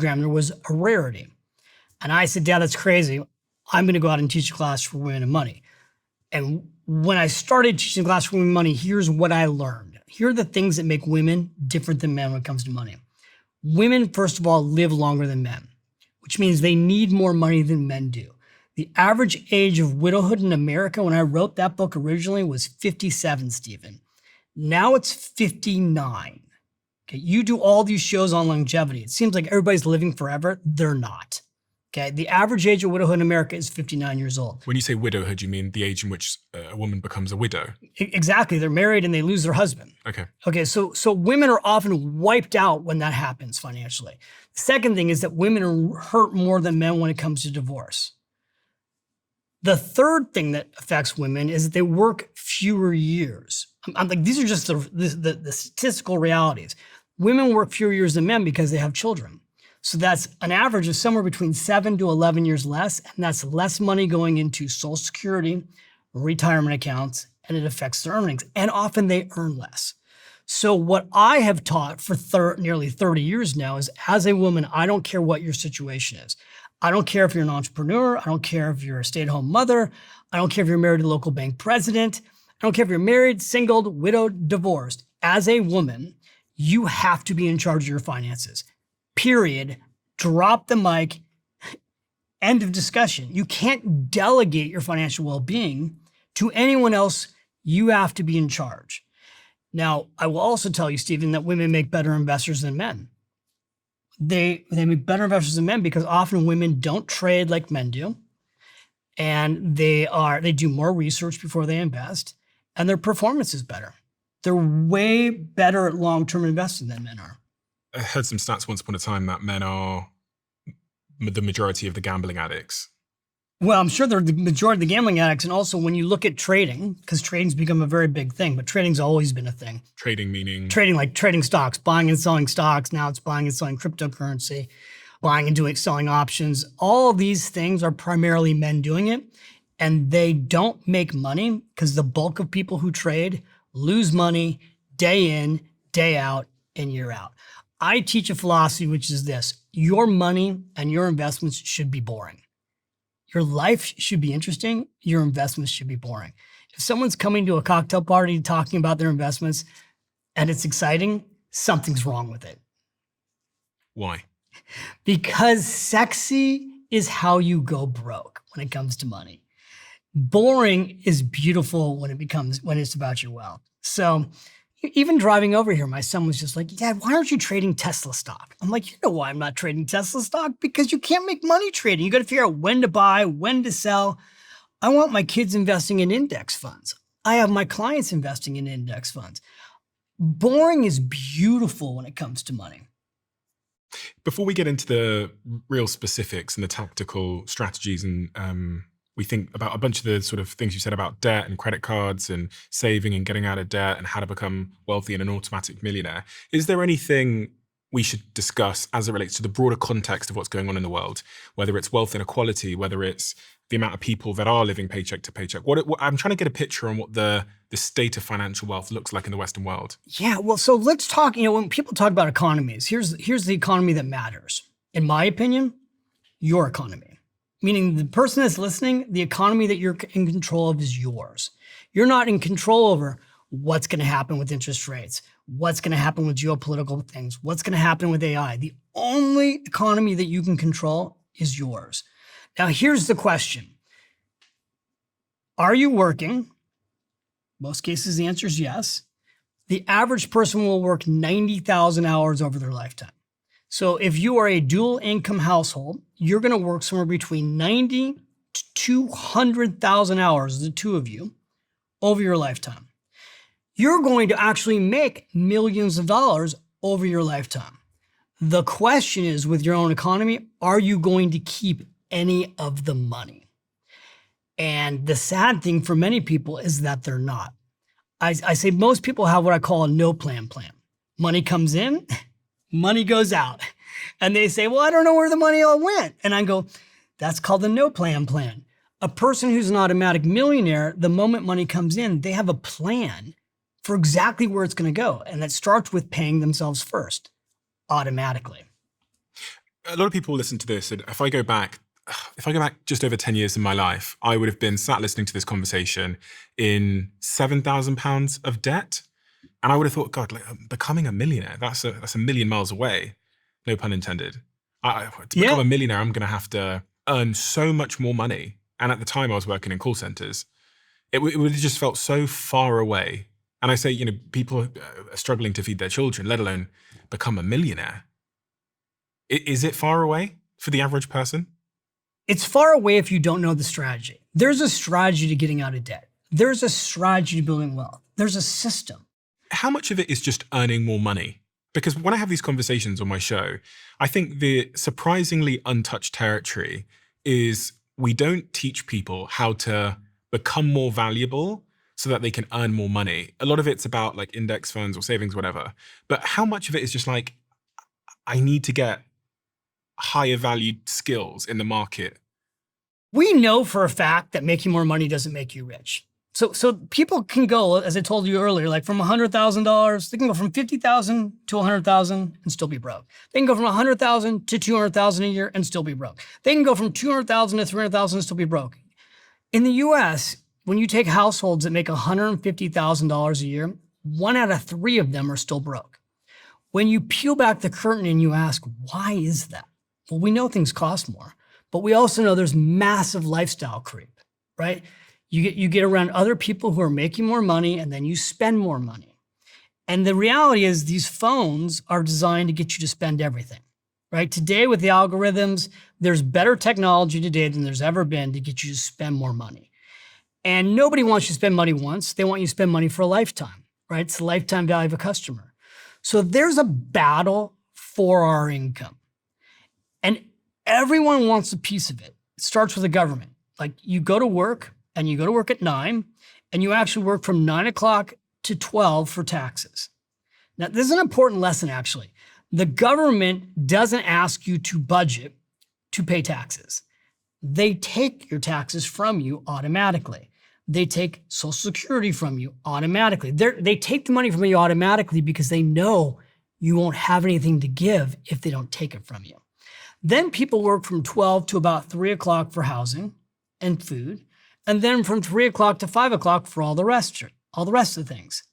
program, there was a rarity. And I said, Dad, that's crazy. I'm going to go out and teach a class for women and money. And when I started teaching a class for women and money, here's what I learned. Here are the things that make women different than men when it comes to money. Women, first of all, live longer than men, which means they need more money than men do. The average age of widowhood in America when I wrote that book originally was 57, Stephen. Now it's 59. Okay, you do all these shows on longevity. It seems like everybody's living forever. They're not. Okay, the average age of widowhood in America is 59 years old. When you say widowhood, you mean the age in which a woman becomes a widow? Exactly. They're married and they lose their husband. Okay, so women are often wiped out when that happens financially. The second thing is that women are hurt more than men when it comes to divorce. The third thing that affects women is that they work fewer years. I'm like, these are just the statistical realities. Women work fewer years than men because they have children. So that's an average of somewhere between 7 to 11 years less, and that's less money going into Social Security, retirement accounts, and it affects their earnings. And often they earn less. So what I have taught for nearly 30 years now is, as a woman, I don't care what your situation is. I don't care if you're an entrepreneur. I don't care if you're a stay-at-home mother. I don't care if you're married to a local bank president. I don't care if you're married, single, widowed, divorced. As a woman, you have to be in charge of your finances. Period. Drop the mic. End of discussion. You can't delegate your financial well-being to anyone else. You have to be in charge. Now, I will also tell you, Stephen, that women make better investors than men. They make better investors than men because often women don't trade like men do. And they do more research before they invest, and their performance is better. They're way better at long-term investing than men are. I heard some stats once upon a time that men are the majority of the gambling addicts. Well, I'm sure they're the majority of the gambling addicts. And also when you look at trading, because trading's become a very big thing, but trading's always been a thing. Trading meaning? Trading, like trading stocks, buying and selling stocks. Now it's buying and selling cryptocurrency, buying and selling options. All of these things are primarily men doing it. And they don't make money because the bulk of people who trade lose money day in, day out, and year out. I teach a philosophy, which is this: your money and your investments should be boring. Your life should be interesting. Your investments should be boring. If someone's coming to a cocktail party talking about their investments and it's exciting, something's wrong with it. Why? Because sexy is how you go broke when it comes to money. Boring is beautiful when it's about your wealth. So even driving over here, my son was just like, Dad, why aren't you trading Tesla stock? I'm like, you know why I'm not trading Tesla stock? Because you can't make money trading. You got to figure out when to buy, when to sell. I want my kids investing in index funds. I have my clients investing in index funds. Boring is beautiful when it comes to money. Before we get into the real specifics and the tactical strategies, and we think about a bunch of the sort of things you said about debt and credit cards and saving and getting out of debt and how to become wealthy and an automatic millionaire, is there anything we should discuss as it relates to the broader context of what's going on in the world, whether it's wealth inequality, whether it's the amount of people that are living paycheck to paycheck? What I'm trying to get a picture on what the state of financial wealth looks like in the Western world. Yeah, well, so let's talk, when people talk about economies, here's the economy that matters. In my opinion, your economy. Meaning the person that's listening, the economy that you're in control of is yours. You're not in control over what's going to happen with interest rates, what's going to happen with geopolitical things, what's going to happen with AI. The only economy that you can control is yours. Now, here's the question. Are you working? Most cases, the answer is yes. The average person will work 90,000 hours over their lifetime. So if you are a dual income household, you're going to work somewhere between 90 to 200,000 hours, the two of you, over your lifetime. You're going to actually make millions of dollars over your lifetime. The question is, with your own economy, are you going to keep any of the money? And the sad thing for many people is that they're not. I say most people have what I call a no plan plan. Money comes in, money goes out. And they say, well, I don't know where the money all went. And I go, that's called the no plan plan. A person who's an automatic millionaire, the moment money comes in, they have a plan for exactly where it's going to go. And that starts with paying themselves first, automatically. A lot of people listen to this, and if I go back just over 10 years in my life, I would have been sat listening to this conversation in £7,000 of debt. And I would have thought, God, like, becoming a millionaire, that's a million miles away. No pun intended. To become a millionaire, I'm going to have to earn so much more money. And at the time I was working in call centers, it would have just felt so far away. And I say, people are struggling to feed their children, let alone become a millionaire. Is it far away for the average person? It's far away if you don't know the strategy. There's a strategy to getting out of debt. There's a strategy to building wealth. There's a system. How much of it is just earning more money? Because when I have these conversations on my show, I think the surprisingly untouched territory is we don't teach people how to become more valuable so that they can earn more money. A lot of it's about like index funds or savings, whatever. But how much of it is just like, I need to get higher valued skills in the market? We know for a fact that making more money doesn't make you rich. So people can go, as I told you earlier, like from $100,000, they can go from $50,000 to $100,000 and still be broke. They can go from $100,000 to $200,000 a year and still be broke. They can go from $200,000 to $300,000 and still be broke. In the US, when you take households that make $150,000 a year, 1 out of 3 of them are still broke. When you peel back the curtain and you ask, why is that? Well, we know things cost more, but we also know there's massive lifestyle creep, right? You get around other people who are making more money and then you spend more money. And the reality is these phones are designed to get you to spend everything, right? Today with the algorithms, there's better technology today than there's ever been to get you to spend more money. And nobody wants you to spend money once. They want you to spend money for a lifetime, right? It's the lifetime value of a customer. So there's a battle for our income. And everyone wants a piece of it. It starts with the government. Like you go to work, and you go to work at 9, and you actually work from 9 o'clock to 12 for taxes. Now, this is an important lesson, actually. The government doesn't ask you to budget to pay taxes. They take your taxes from you automatically. They take Social Security from you automatically. They take the money from you automatically because they know you won't have anything to give if they don't take it from you. Then people work from 12 to about 3 o'clock for housing and food. And then from 3 o'clock to 5 o'clock for all the rest of the things.